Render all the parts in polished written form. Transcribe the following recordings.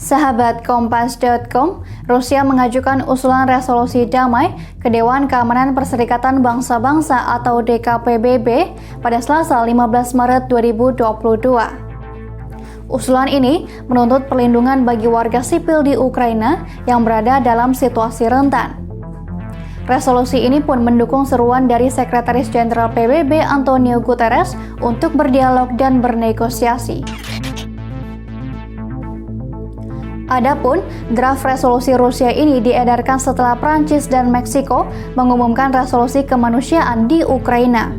Sahabat Kompas.com, Rusia mengajukan usulan resolusi damai ke Dewan Keamanan Perserikatan Bangsa-Bangsa atau DKPBB pada Selasa 15 Maret 2022. Usulan ini menuntut perlindungan bagi warga sipil di Ukraina yang berada dalam situasi rentan. Resolusi ini pun mendukung seruan dari Sekretaris Jenderal PBB Antonio Guterres untuk berdialog dan bernegosiasi. Adapun draft resolusi Rusia ini diedarkan setelah Prancis dan Meksiko mengumumkan resolusi kemanusiaan di Ukraina.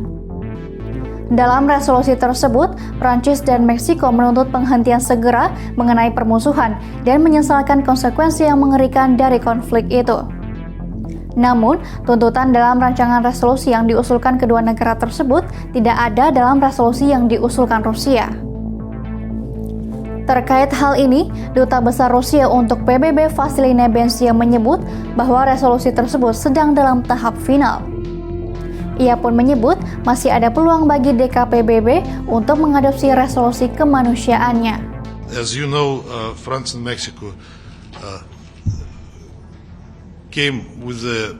Dalam resolusi tersebut, Prancis dan Meksiko menuntut penghentian segera mengenai permusuhan dan menyesalkan konsekuensi yang mengerikan dari konflik itu. Namun, tuntutan dalam rancangan resolusi yang diusulkan kedua negara tersebut tidak ada dalam resolusi yang diusulkan Rusia. Terkait hal ini, Duta Besar Rusia untuk PBB Vasily Nebenzia menyebut bahwa resolusi tersebut sedang dalam tahap final. Ia pun menyebut masih ada peluang bagi DKPBB untuk mengadopsi resolusi kemanusiaannya. As you know, France and Mexico came with a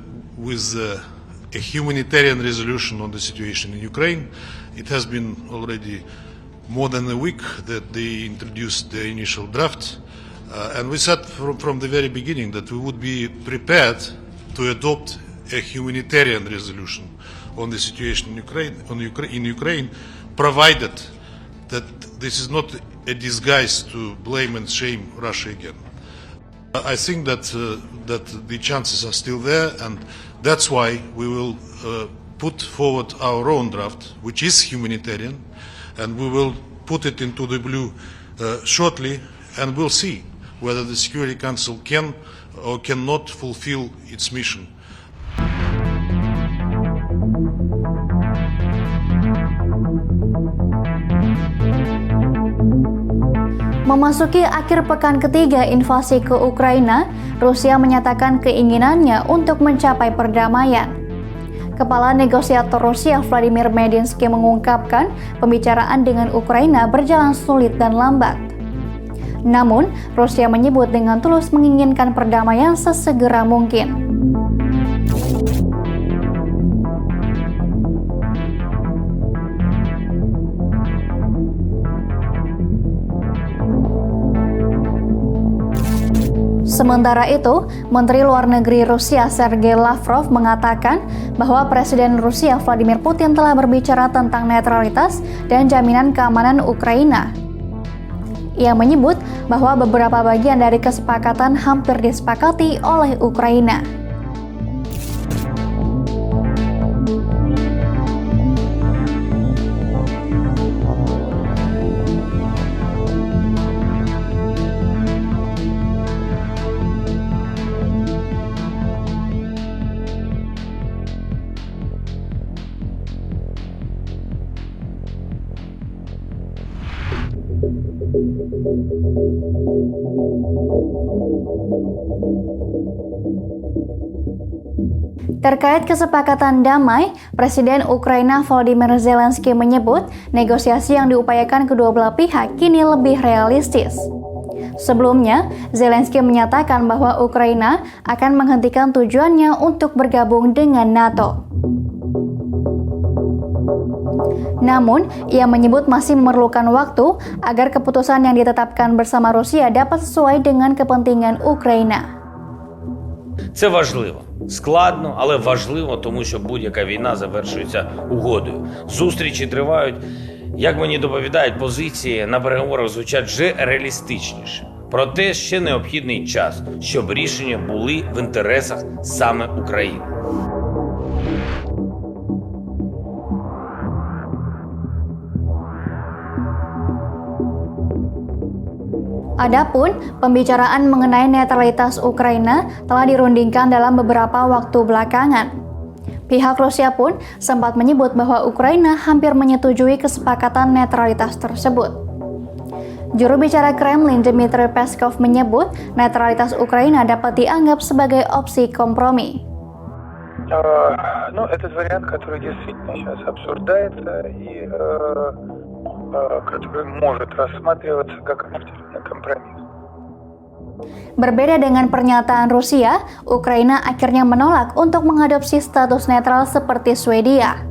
humanitarian resolution on the situation in Ukraine. It has been already more than a week that they introduced the initial draft, and we said from the very beginning that we would be prepared to adopt a humanitarian resolution on the situation in Ukraine, provided that this is not a disguise to blame and shame Russia again. I think that the chances are still there, and that's why we will put forward our own draft, which is humanitarian, and we will put it into the blue shortly, and we'll see whether the Security Council can or cannot fulfill its mission. Memasuki akhir pekan ketiga invasi ke Ukraina, Rusia menyatakan keinginannya untuk mencapai perdamaian. Kepala negosiator Rusia Vladimir Medinsky mengungkapkan pembicaraan dengan Ukraina berjalan sulit dan lambat. Namun, Rusia menyebut dengan tulus menginginkan perdamaian sesegera mungkin. Sementara itu, Menteri Luar Negeri Rusia Sergei Lavrov mengatakan bahwa Presiden Rusia Vladimir Putin telah berbicara tentang netralitas dan jaminan keamanan Ukraina. Ia menyebut bahwa beberapa bagian dari kesepakatan hampir disepakati oleh Ukraina. Terkait kesepakatan damai, Presiden Ukraina Volodymyr Zelensky menyebut negosiasi yang diupayakan kedua belah pihak kini lebih realistis. Sebelumnya, Zelensky menyatakan bahwa Ukraina akan menghentikan tujuannya untuk bergabung dengan NATO. Namun, ia menyebut masih memerlukan waktu agar keputusan yang ditetapkan bersama Rusia dapat sesuai dengan kepentingan Ukraina. Це важливо. Складно, але важливо, тому що будь-яка війна завершується угодою. Зустрічі тривають. Як мені доповідають, позиції на переговорах звучать вже реалістичніше. Проте ще необхідний час, щоб рішення були в інтересах саме України. Adapun, pembicaraan mengenai netralitas Ukraina telah dirundingkan dalam beberapa waktu belakangan. Pihak Rusia pun sempat menyebut bahwa Ukraina hampir menyetujui kesepakatan netralitas tersebut. Juru bicara Kremlin Dmitry Peskov menyebut netralitas Ukraina dapat dianggap sebagai opsi kompromi. Этот вариант, который действительно сейчас обсуждается и который может рассматриваться как альтернативный компромисс. Berbeda dengan pernyataan Rusia, Ukraina akhirnya menolak untuk mengadopsi status netral seperti Swedia.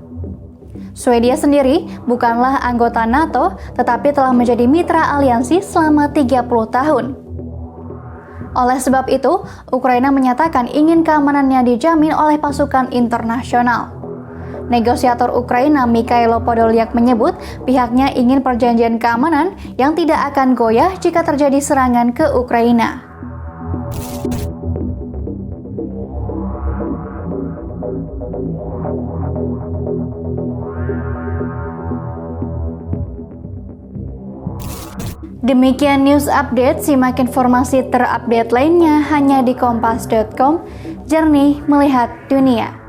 Swedia sendiri bukanlah anggota NATO, tetapi telah menjadi mitra aliansi selama 30 tahun. Oleh sebab itu, Ukraina menyatakan ingin keamanannya dijamin oleh pasukan internasional. Negosiator Ukraina Mikhailo Podolyak menyebut pihaknya ingin perjanjian keamanan yang tidak akan goyah jika terjadi serangan ke Ukraina. Demikian news update, simak informasi terupdate lainnya hanya di kompas.com, jernih melihat dunia.